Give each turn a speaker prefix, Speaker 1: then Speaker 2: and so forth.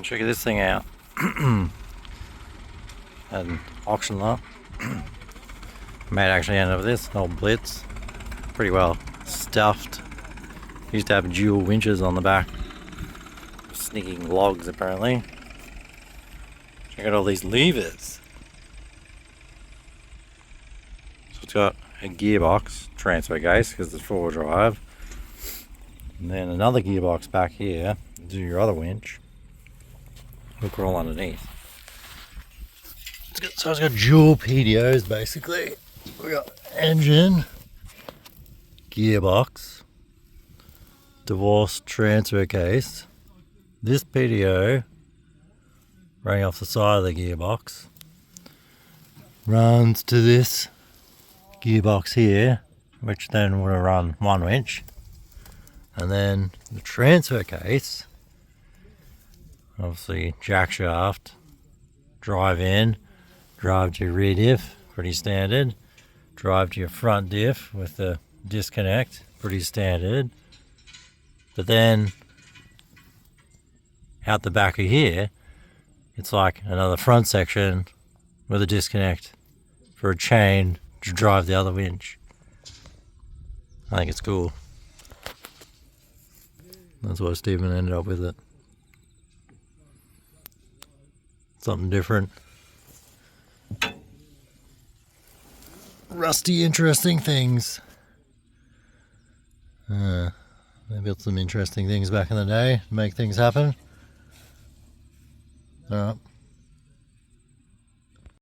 Speaker 1: Check this thing out. Had an auction lot. Might actually end up with this old Blitz. Pretty well stuffed. Used to have dual winches on the back. Sneaking logs apparently. Check out all these levers. So it's got a gearbox transfer case because it's 4-wheel drive. And then another gearbox back here to do your other winch. Hook roll underneath. So it's got dual PTOs basically. We got engine, gearbox, divorce transfer case. This PTO running off the side of the gearbox runs to this gearbox here, which then would run one winch. And then the transfer case, obviously jack shaft, drive in, drive to your rear diff, pretty standard. Drive to your front diff with the disconnect, pretty standard. But then out the back of here, it's like another front section with a disconnect for a chain to drive the other winch. I think it's cool. That's why Stephen ended up with it. Something different. Rusty, interesting things. They built some interesting things back in the day to make things happen. Alright.